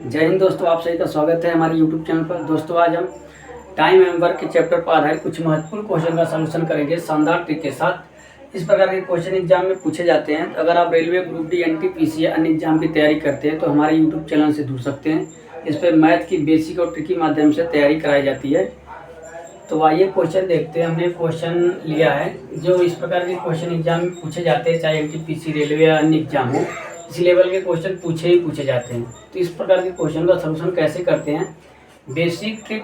जय हिंद दोस्तों, आप सभी का स्वागत है हमारे YouTube चैनल पर। दोस्तों आज हम टाइम एंड वर्क के चैप्टर पर आधारित कुछ महत्वपूर्ण क्वेश्चन का सलूशन करेंगे शानदार ट्रिक के साथ। इस प्रकार के क्वेश्चन एग्जाम में पूछे जाते हैं। तो अगर आप रेलवे, ग्रुप डी, एनटीपीसी या अन्य एग्जाम की तैयारी करते हैं तो हमारे YouTube चैनल से जुड़ सकते हैं। इस पर मैथ की बेसिक और ट्रिकी माध्यम से तैयारी कराई जाती है। तो आइए क्वेश्चन देखते हैं। हमने क्वेश्चन लिया है जो इस प्रकार के क्वेश्चन एग्जाम में पूछे जाते हैं, चाहे एनटीपीसी, रेलवे या अन्य एग्जाम हो, इसी लेवल के क्वेश्चन पूछे जाते हैं। तो इस प्रकार के क्वेश्चन का सलूशन कैसे करते हैं, बेसिक ट्रिक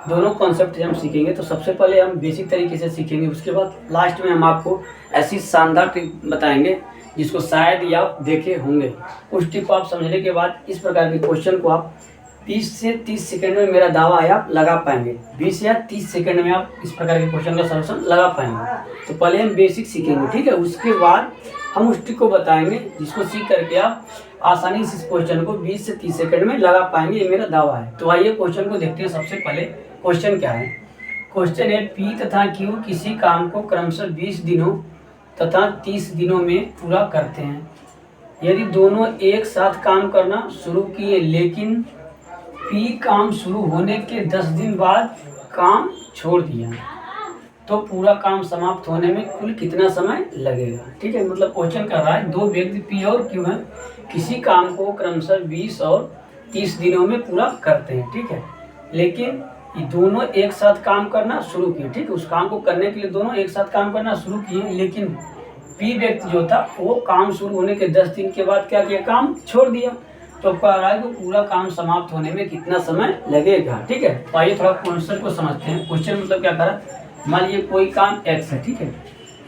दोनों कॉन्सेप्ट हम सीखेंगे। तो सबसे पहले हम बेसिक तरीके से सीखेंगे, उसके बाद लास्ट में हम आपको ऐसी शानदार ट्रिक बताएंगे जिसको शायद ही आप देखे होंगे। उस ट्रिक को आप समझने के बाद इस प्रकार के क्वेश्चन को आप 20 से 30 सेकंड में, मेरा दावा है, आप लगा पाएंगे। 20 या 30 सेकंड में आप इस प्रकार के क्वेश्चन का सलूशन लगा पाएंगे। तो पहले हम बेसिक सीखेंगे, ठीक है। उसके बाद हम उस ट्रिक को बताएंगे जिसको सीख करके आप आसानी से इस क्वेश्चन को 20 से 30 सेकंड में लगा पाएंगे, ये मेरा दावा है। तो आइए क्वेश्चन को देखते हैं। सबसे पहले क्वेश्चन क्या है। क्वेश्चन है, पी तथा क्यू किसी काम को क्रमशः 20 दिनों तथा 30 दिनों में पूरा करते हैं। यदि दोनों एक साथ काम करना शुरू किए लेकिन पी काम शुरू होने के 10 दिन बाद काम छोड़ दिया तो पूरा काम समाप्त होने में कुल कितना समय लगेगा। ठीक है, मतलब क्वेश्चन कर रहा है दो व्यक्ति पी और क्यू हैं, किसी काम को क्रमशः 20 और 30 दिनों में पूरा करते हैं। ठीक है, लेकिन ये दोनों एक साथ काम करना शुरू किए। ठीक है, उस काम को करने के लिए दोनों एक साथ काम करना शुरू किए, लेकिन पी व्यक्ति जो था वो काम शुरू होने के 10 दिन के बाद क्या किया, काम छोड़ दिया। तो कह रहा है कि पूरा काम समाप्त होने में कितना समय लगेगा। ठीक है, तो आइए थोड़ा क्वेश्चन को समझते हैं। क्वेश्चन मतलब क्या कर रहा है, मान लीजिए कोई काम एक्स है, ठीक है,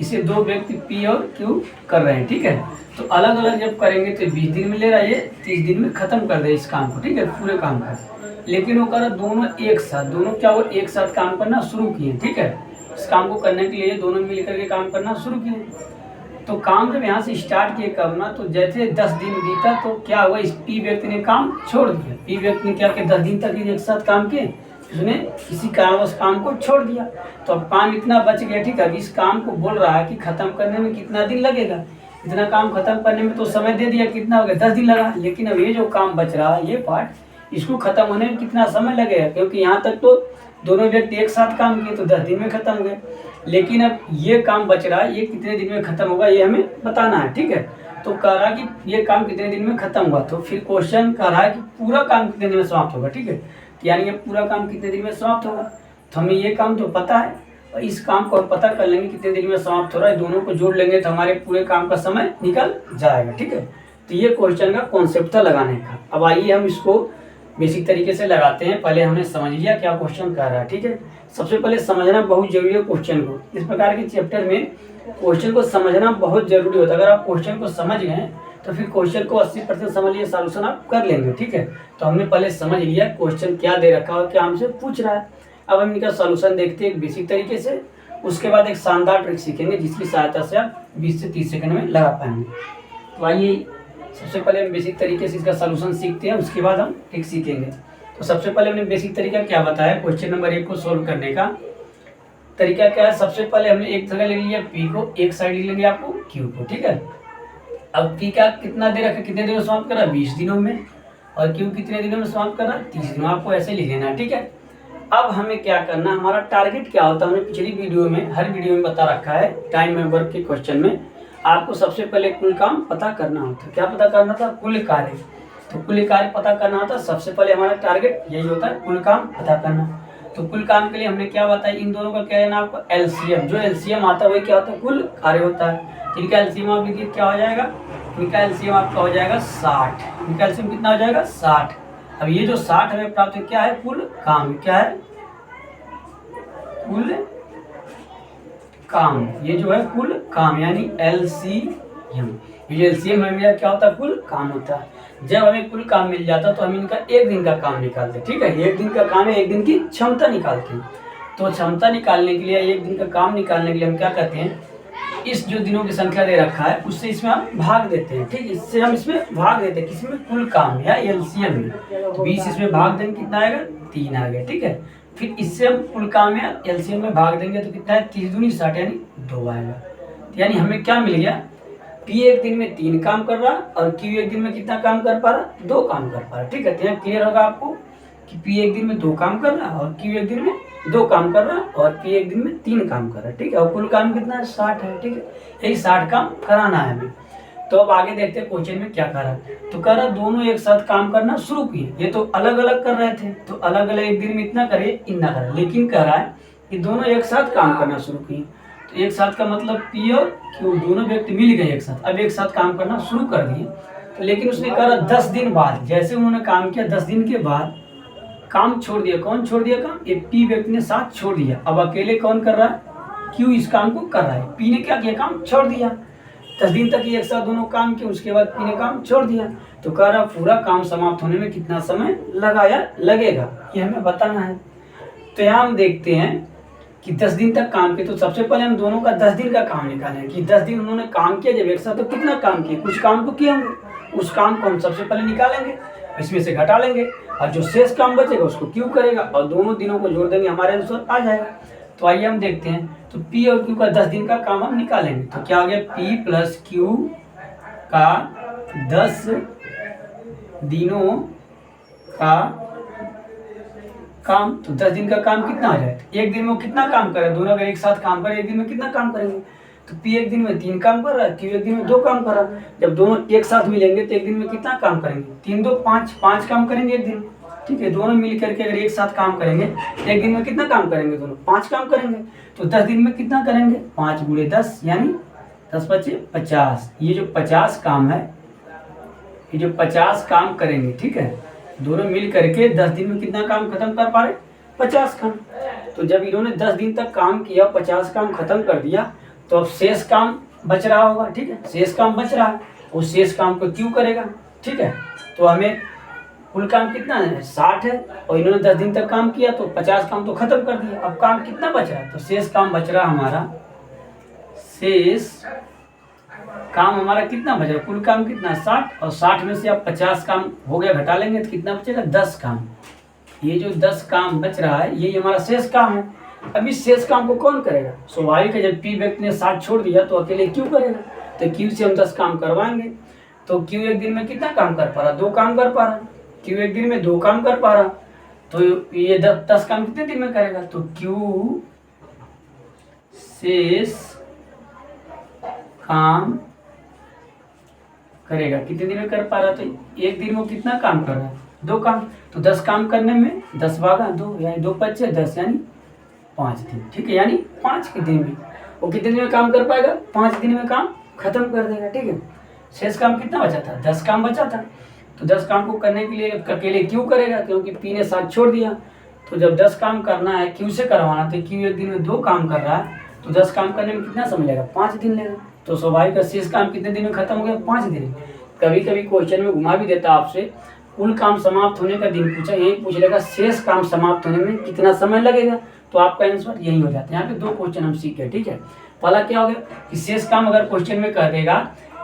इसे दो व्यक्ति पी और क्यू कर रहे हैं। ठीक है, तो अलग अलग जब करेंगे तो 20 दिन में ले रहा है, ये 30 दिन में खत्म कर दे इस काम को। ठीक है, पूरे काम को। लेकिन वो कर रहा दोनों एक साथ, दोनों क्या वो एक साथ काम करना शुरू किए। ठीक है, इस काम को करने के लिए दोनों मिलकर के काम करना शुरू किए। तो काम जब यहाँ से स्टार्ट किए करना, तो जैसे 10 दिन बीता तो क्या हुआ, इस पी व्यक्ति ने काम छोड़ दिया। पी व्यक्ति ने क्या किया, 10 दिन तक एक साथ काम किए, उसने किसी कारणवश काम को छोड़ दिया। तो अब काम इतना बच गया। ठीक है, अब इस काम को बोल रहा है कि खत्म करने में कितना दिन लगेगा। इतना काम खत्म करने में तो समय दे दिया, कितना हो गया, 10 दिन लगा। लेकिन अब ये जो काम बच रहा है, ये पार्ट, इसको खत्म होने में कितना समय लगेगा, क्योंकि यहाँ तक तो दोनों व्यक्ति एक साथ काम किए तो 10 दिन में खत्म हो गए। लेकिन अब ये काम बच रहा है, ये कितने दिन में खत्म होगा ये हमें बताना है। ठीक है, तो कह रहा है कि ये काम कितने दिन में खत्म हुआ। तो फिर क्वेश्चन कह रहा है कि पूरा काम कितने दिन में समाप्त होगा। ठीक है, यानी ये पूरा काम कितने दिन में समाप्त होगा। तो हमें ये काम तो पता है, और इस काम को पता कर लेंगे कितने दिन में समाप्त हो रहा है, दोनों को जोड़ लेंगे तो हमारे पूरे काम का समय निकल जाएगा। ठीक है, तो ये क्वेश्चन का कॉन्सेप्ट था लगाने का। अब आइए हम इसको बेसिक तरीके से लगाते हैं। पहले हमने समझ लिया क्या क्वेश्चन कर रहा है। ठीक है, सबसे पहले समझना बहुत जरूरी है क्वेश्चन को। इस प्रकार के चैप्टर में क्वेश्चन को समझना बहुत जरूरी होता है। अगर आप क्वेश्चन को समझ गए तो फिर क्वेश्चन को 80% समझ लिए, सॉल्यूशन आप कर लेंगे। ठीक है, तो हमने पहले समझ लिया क्वेश्चन क्या दे रखा है, क्या हमसे पूछ रहा है। अब हम इनका सॉल्यूशन देखते हैं एक बेसिक तरीके से। उसके बाद एक शानदार ट्रिक सीखेंगे जिसकी सहायता से आप 20 से 30 सेकंड में लगा पाएंगे। तो आइए सबसे पहले हम बेसिक तरीके से इसका सॉल्यूशन सीखते हैं, उसके बाद हम ट्रिक सीखेंगे। तो सबसे पहले हमने बेसिक तरीका क्या बताया, क्वेश्चन नंबर 1 को सोल्व करने का तरीका क्या है। सबसे पहले हमने एक जगह ले लिया पी को, एक साइड ले लेंगे आपको क्यू को। ठीक है, अब पी का कितना दे रखा, कितने दिनों में समाप्त कर रहा है, 20 दिनों में, और क्यू कितने दिनों में समाप्त कर रहा है, 30 दिनों। आपको ऐसे लिख लेना। ठीक है, अब हमें क्या करना, हमारा टारगेट क्या होता है, हमने पिछली वीडियो में, हर वीडियो में बता रखा है। टाइम एंड वर्क के क्वेश्चन में आपको सबसे पहले कुल काम पता करना होता है। क्या पता करना था, कुल कार्य। तो कुल कार्य पता करना होता है, सबसे पहले हमारा टारगेट यही होता है, कुल काम पता करना। तो कुल काम के लिए हमने क्या बताया, इन दोनों का क्या है ना, आपको एलसीएम, जो एलसीएम आता है वही क्या होता है, कुल कार्य होता है। इनका एलसीएम आप लिखिए क्या हो जाएगा, इनका एलसीएम आपका हो जाएगा 60। इनका एलसीएम कितना हो जाएगा, 60। अब ये जो 60 हमें प्राप्त है, क्या है, कुल काम। क्या है, कुल काम। ये जो है कुल काम यानी एलसीएम। ये एलसीएम हमें क्या होता है, कुल काम होता है। जब हमें कुल काम मिल जाता है तो हम इनका एक दिन का काम निकालते हैं। ठीक है, एक दिन का काम है, एक दिन की क्षमता निकालते हैं। तो क्षमता निकालने के लिए, एक दिन का काम निकालने के लिए हम क्या करते हैं, इस जो दिनों की संख्या दे रखा है उससे इसमें हम भाग देते हैं। ठीक, इससे हम इसमें भाग देते हैं, किसी में, कुल काम या एलसीएम में। तो 20 इसमें भाग देंगे, कितना आएगा, 3 आ गया। ठीक है, फिर इससे हम कुल काम या एलसीएम में भाग देंगे तो कितना है, 30 दूनी 60 यानी 2 आएगा। यानी हमें क्या मिल गया, P एक दिन में 3 काम कर रहा और Q एक दिन में कितना काम कर पा रहा, 2 काम कर पा रहा। ठीक है, तो यहाँ क्लियर होगा आपको कि P एक दिन में 2 काम कर रहा और Q एक दिन में 2 काम कर रहा और P एक दिन में 3 काम कर रहा है। ठीक है, और कुल काम कितना है, 60 है। ठीक है, यही 60 काम कराना है हमें। तो अब आगे देखते हैं क्वेश्चन में क्या कर रहा है। तो कह रहा दोनों एक साथ काम करना शुरू किए, ये तो अलग अलग कर रहे थे, तो अलग अलग एक दिन में इतना करे इतना करे, लेकिन कह रहा है कि दोनों एक साथ काम करना शुरू किए। तो एक साथ का मतलब P और Q दोनों व्यक्ति मिल गए एक साथ, अब एक साथ काम करना शुरू कर दिए। तो लेकिन उसने कहा 10 दिन बाद, जैसे उन्होंने काम किया 10 दिन के बाद काम छोड़ दिया। कौन छोड़ दिया काम, ये P व्यक्ति ने साथ छोड़ दिया। अब अकेले कौन कर रहा है, Q इस काम को कर रहा है। P ने क्या किया, काम छोड़ दिया। 10 दिन तक एक साथ दोनों काम किए, उसके बाद P ने काम छोड़ दिया। तो कह रहा पूरा काम समाप्त होने में कितना समय लगेगा, ये हमें बताना है। तो यहाँ हम देखते हैं कि 10 दिन तक काम किए, तो सबसे पहले हम दोनों का 10 दिन का काम निकालें कि 10 दिन उन्होंने काम किया जब एक साथ, तो कितना काम किया, कुछ काम तो किया होंगे, उस काम को हम सबसे पहले निकालेंगे, इसमें से घटा लेंगे और जो शेष काम बचेगा उसको Q करेगा और दोनों दिनों को जोड़ देंगे, हमारे आंसर आ जाएगा। तो आइए हम देखते हैं। तो P और Q का 10 दिन का काम हम निकालेंगे। तो क्या हो गया, P प्लस Q का 10 दिनों का काम। तो 10 दिन का काम कितना आ जाए, एक दिन में कितना काम करे, दोनों अगर एक साथ काम करें एक दिन में कितना काम करेंगे। तो P एक दिन में 3 काम कर रहा है, Q एक दिन में 2 काम कर रहा है। जब दोनों एक साथ मिलेंगे तो एक दिन में कितना काम करेंगे, 3 2 5 काम करेंगे एक दिन। ठीक है, दोनों मिल करके अगर एक साथ काम करेंगे एक दिन में कितना काम करेंगे, दोनों 5 काम करेंगे। तो 10 दिन में कितना करेंगे, 5 गुणे 10 यानी 10 × 5 = 50। ये जो 50 काम है, ये जो 50 काम करेंगे, ठीक है, दोनों मिल करके 10 दिन में कितना काम खत्म कर पा रहे, 50 काम। तो जब इन्होंने 10 दिन तक काम किया, 50 काम खत्म कर दिया, तो अब शेष काम बच रहा होगा। ठीक है, शेष काम बच रहा है, उस शेष काम को Q करेगा। ठीक है, तो हमें कुल काम कितना है, 60 है, और इन्होंने 10 दिन तक काम किया तो 50 काम तो खत्म कर दिया। अब काम कितना बच रहा है, तो शेष काम बच रहा हमारा, शेष काम हमारा कितना बच रहा है, कुल काम कितना 60, और 60 में से अब 50 काम हो गया, घटा लेंगे तो कितना बचेगा, 10 काम। ये जो 10 काम बच रहा है ये हमारा शेष काम है। अब इस शेष काम को कौन करेगा, स्वाभाविक है, जब P व्यक्ति ने 60 छोड़ दिया तो अकेले Q करेगा, तो Q से हम 10 काम करवाएंगे। तो Q एक दिन में कितना काम कर पा रहा, 2 काम कर पा रहा। Q एक दिन में 2 काम कर पा रहा, तो ये 10 काम कितने दिन में करेगा, तो Q शेष काम करेगा, कितने दिन में कर पा रहा, तो एक दिन में कितना काम कर रहा है, 2 काम। तो 10 काम करने में 10 भागा 2 यानी 2 × 5 = 10 यानी 5 दिन। ठीक है, यानी 5 के दिन में वो कितने दिन में काम कर पाएगा, 5 दिन में काम खत्म कर देगा। ठीक है, शेष काम कितना बचा था, 10 काम बचा था। तो 10 काम को करने के लिए अकेले Q करेगा, क्योंकि P ने 7 छोड़ दिया। तो जब 10 काम करना है Q से करवाना, तो Q एक दिन में 2 काम कर रहा है, तो 10 काम करने में कितना समय लगेगा, 5 दिन लगेगा। तो स्वाभाविक शेष काम कितने दिन में खत्म हो गया, 5 दिन। कभी कभी क्वेश्चन में घुमा भी देता आपसे, कुल काम समाप्त होने का दिन पूछा, यही पूछ लेगा शेष काम समाप्त होने में कितना समय लगेगा, तो आपका आंसर यही हो जाता है। यहाँ पे 2 क्वेश्चन हम सीखे। ठीक है, पहला क्या हो गया कि शेष काम अगर क्वेश्चन में कह देगा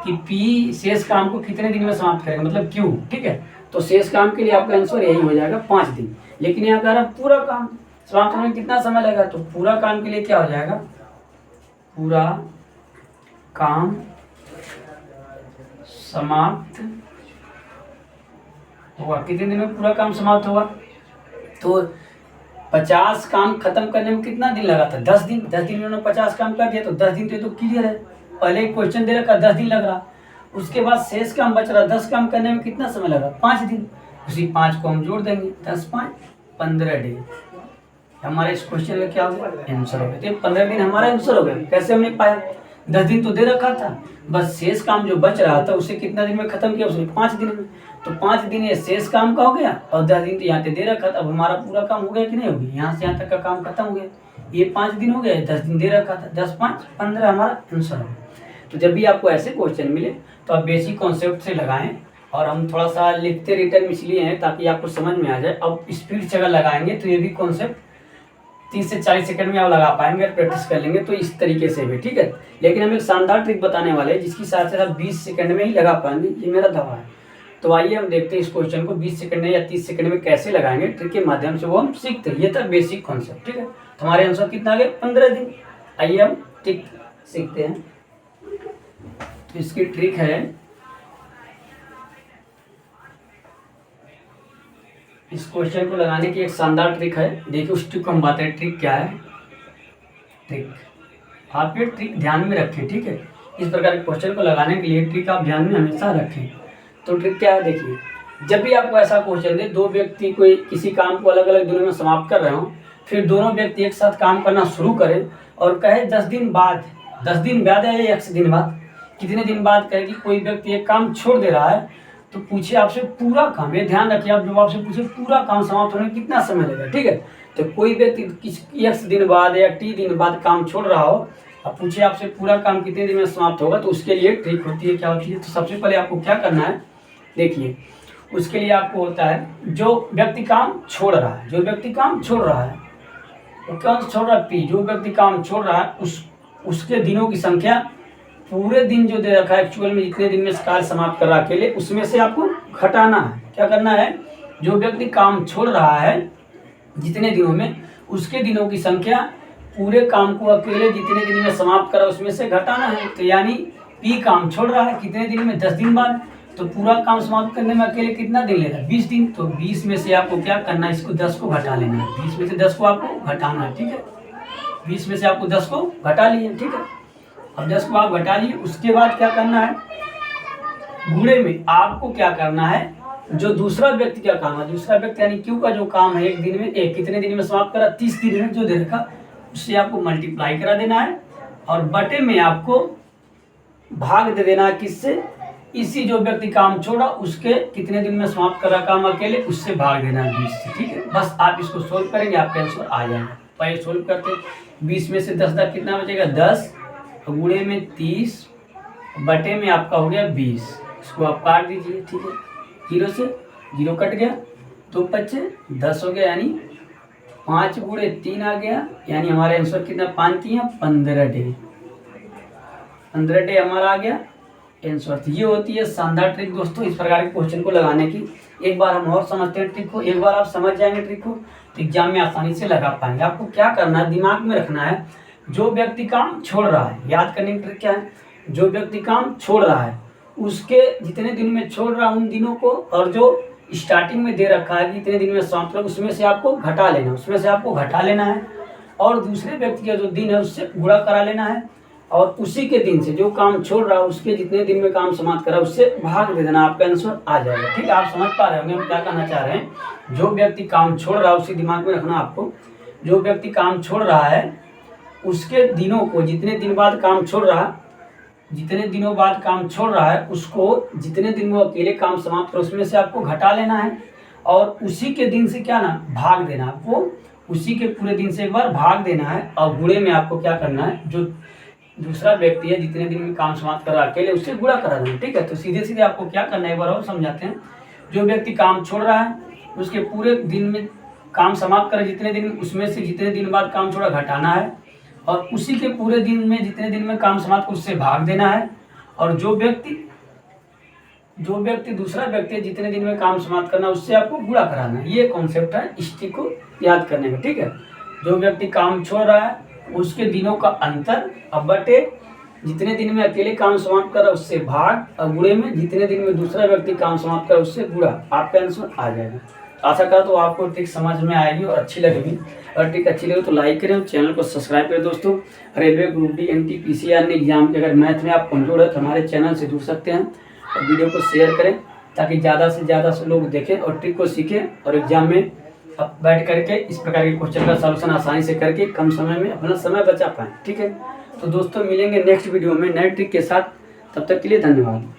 कि P शेष काम को कितने दिन में समाप्त करेगा, मतलब Q, ठीक है, तो शेष काम के लिए आपका आंसर यही हो जाएगा 5 दिन। लेकिन यहाँ कह रहा पूरा काम समाप्त होने में कितना समय लगेगा, तो पूरा काम के लिए क्या हो जाएगा, पूरा काम समाप्त होगा, कितने दिन में पूरा काम समाप्त होगा, तो 50 काम खत्म करने में कितना दिन लगा था, 10 दिन। 10 दिन में उन्होंने 50 काम कर दिया, तो 10 दिन तो क्लियर है, पहले क्वेश्चन दे रखा 10 दिन लग रहा। उसके बाद शेष काम बच रहा, 10 काम करने में कितना समय लगा, 5 दिन। उसी 5 को हम जोड़ देंगे, 10 × 5 = 15 दिन। हमारे इस क्वेश्चन का क्या हो गया, आंसर हो गया। तो 15 दिन हमारा आंसर हो गया। कैसे हमने पाया, 10 दिन तो दे रखा था, बस शेष काम जो बच रहा था उसे कितना दिन में खत्म किया, उसने 5 दिन में। तो 5 दिन ये शेष काम का हो गया, और 10 दिन तो यहाँ पे दे रखा था। अब हमारा पूरा काम हो गया कि नहीं हो गया, यहाँ से यहाँ तक का काम खत्म हो गया। ये 5 दिन हो गया, 10 दिन दे रखा था, 10 × 5 = 15 हमारा आंसर हो गया। तो जब भी आपको ऐसे क्वेश्चन मिले तो आप बेसिक कॉन्सेप्ट से लगाएं, और हम थोड़ा सा लिखते रिटर्न इसलिए हैं ताकि आपको समझ में आ जाए। अब स्पीड से अगर लगाएंगे तो ये भी कॉन्सेप्ट 30 से 40 सेकंड में आप लगा पाएंगे, प्रैक्टिस कर लेंगे तो इस तरीके से भी। ठीक है, लेकिन हम एक शानदार ट्रिक बताने वाले हैं जिसकी साथ साथ 20 सेकंड में ही लगा पाएंगे, ये मेरा दावा है। तो आइए हम देखते हैं इस क्वेश्चन को 20 सेकंड में या 30 सेकंड में कैसे लगाएंगे, ट्रिक के माध्यम से वो हम सीखते हैं। ये था बेसिक कॉन्सेप्ट। ठीक है, तो हमारे आंसर कितना आ गया, 15 दिन। आइए हम ट्रिक सीखते हैं। तो इसकी ट्रिक है, इस क्वेश्चन को लगाने की एक शानदार ट्रिक है। देखिए उस ट्रिक को हम बताते हैं। ट्रिक क्या है? ट्रिक, आप ये ट्रिक ध्यान में रखें, ठीक है। इस प्रकार के क्वेश्चन को लगाने के लिए ट्रिक आप ध्यान में हमेशा रखें। तो ट्रिक क्या है? देखिए, जब भी आपको ऐसा क्वेश्चन दे, दो व्यक्ति कोई किसी काम को अलग अलग दिनों में समाप्त कर रहे हो, फिर दोनों व्यक्ति एक साथ काम करना शुरू करें और कहे 10 दिन बाद, 10 दिन बाद है या 1 दिन बाद, कितने दिन बाद कहे कि कोई व्यक्ति एक काम छोड़ दे रहा है, तो पूछिए आपसे पूरा काम, ये ध्यान रखिए, आप जब आपसे पूछे पूरा काम समाप्त होने में कितना समय लगेगा, ठीक है। तो कोई व्यक्ति किस 1 दिन बाद या T दिन बाद काम छोड़ रहा हो, अब पूछिए आपसे पूरा काम कितने दिन में समाप्त होगा, तो उसके लिए ट्रिक होती है। क्या होती है? तो सबसे पहले आपको क्या करना है, देखिए उसके लिए आपको होता है, जो व्यक्ति काम छोड़ रहा है, जो व्यक्ति काम छोड़ रहा है वो कौन छोड़ रहा है? P। जो व्यक्ति काम छोड़ रहा है उसके दिनों की संख्या, पूरे दिन जो दे रखा है एक्चुअल में जितने दिन में कार्य समाप्त कर रहा है अकेले, उसमें से आपको घटाना है। क्या करना है? जो व्यक्ति काम छोड़ रहा है जितने दिनों में, उसके दिनों की संख्या पूरे काम को अकेले जितने दिन में समाप्त करा उसमें से घटाना है। तो यानी P काम छोड़ रहा है कितने दिन में? 10 दिन बाद। तो पूरा काम समाप्त करने में अकेले कितना दिन लेगा? 20 दिन। तो 20 में से आपको क्या करना है? इसको 10 को घटा लेना है। 20 में से 10 को आपको घटाना है, ठीक है। 20 में से आपको 10 को घटा लिए, ठीक है। अब 10 को आप घटा लिए, उसके बाद क्या करना है? गुणे में आपको क्या करना है? जो दूसरा व्यक्ति क्या काम है, दूसरा व्यक्ति यानी Q का जो काम है एक दिन में, कितने दिन में समाप्त करा? 30 दिन में जो दे रखा, उससे आपको मल्टीप्लाई करा देना है और बटे में आपको भाग दे देना है। किससे? इसी जो व्यक्ति काम छोड़ा उसके कितने दिन में समाप्त करा काम अकेले, उससे भाग देना है 20 से, ठीक है। बस आप इसको सोल्व करेंगे, आपका आंसर आ जाएगा। पहले सोल्व करते, 20 में से 10 तक कितना बचेगा? 10, गुणे में 30, बटे में आपका हो गया 20। इसको आप काट दीजिए, ठीक है। 0 से 0 कट गया, 2 बचे 10 हो गया, यानी 5 गुणे 3 आ गया, यानी हमारे आंसर कितना? 5 3 15 डे, 15 डे हमारा आ गया आंसर। ये होती है शानदार ट्रिक दोस्तों, इस प्रकार के क्वेश्चन को लगाने की। एक बार हम और समझते हैं ट्रिक को, एक बार आप समझ जाएंगे ट्रिक को तो एग्जाम में आसानी से लगा पाएंगे। आपको क्या करना है? दिमाग में रखना है, जो व्यक्ति काम छोड़ रहा है, याद करने की ट्रिक क्या है? जो व्यक्ति काम छोड़ रहा है उसके जितने दिन में छोड़ रहा है उन दिनों को, और जो स्टार्टिंग में दे रखा है कि इतने दिन में समाप्त होगा, उसमें से आपको घटा लेना, उसमें से आपको घटा लेना है और दूसरे व्यक्ति का जो दिन है उससे गुणा करा लेना है और उसी के दिन से जो काम छोड़ रहा है उसके जितने दिन में काम समाप्त करा उससे भाग दे देना, आपका आंसर आ जाएगा, ठीक है। आप समझ पा रहे होंगे हम क्या कहना चाह रहे हैं। जो व्यक्ति काम छोड़ रहा है उसी दिमाग में रखना आपको, जो व्यक्ति काम छोड़ रहा है उसके दिनों को, जितने दिन बाद काम छोड़ रहा है, जितने दिनों बाद काम छोड़ रहा है उसको जितने दिन वो अकेले काम समाप्त कर उसमें से आपको घटा लेना है और उसी के दिन से क्या ना भाग देना, आपको उसी के पूरे दिन से एक बार भाग देना है और गुणे में आपको क्या करना है? जो दूसरा व्यक्ति है जितने दिन में काम समाप्त कर रहा है अकेले उससे गुणा करा देना, ठीक है। तो सीधे सीधे आपको क्या करना है एक बार और समझाते हैं। जो व्यक्ति काम छोड़ रहा है उसके पूरे दिन में काम समाप्त करे जितने दिन, उसमें से जितने दिन बाद काम छोड़ा घटाना है और उसी के पूरे दिन में जितने दिन में काम समाप्त उससे भाग देना है और जो व्यक्ति दूसरा व्यक्ति है जितने दिन में काम समाप्त करना उससे आपको गुणा कराना है। ये कॉन्सेप्ट है इस ट्रिक को याद करने का, ठीक है। जो व्यक्ति काम छोड़ रहा है उसके दिनों का अंतर अब बटे जितने दिन में अकेले काम समाप्त करा उससे भाग और गुणे में जितने दिन में दूसरा व्यक्ति काम समाप्त करा उससे गुणा, आपका आंसर आ जाएगा। आशा करता हूँ आपको ट्रिक समझ में आएगी और अच्छी लगेगी। अगर ट्रिक अच्छी लगे तो लाइक करें, चैनल को सब्सक्राइब करें दोस्तों। रेलवे ग्रुप डी NTPC अन्य एग्जाम के अगर मैथ में आप कमजोर है तो हमारे चैनल से जुड़ सकते हैं और वीडियो को शेयर करें ताकि ज़्यादा से ज़्यादा लोग देखें और ट्रिक को सीखें और एग्जाम में अब बैठ करके इस प्रकार के क्वेश्चन का सलूशन आसानी से करके कम समय में अपना समय बचा पाएँ, ठीक है। तो दोस्तों मिलेंगे नेक्स्ट वीडियो में नए ट्रिक के साथ, तब तक के लिए धन्यवाद।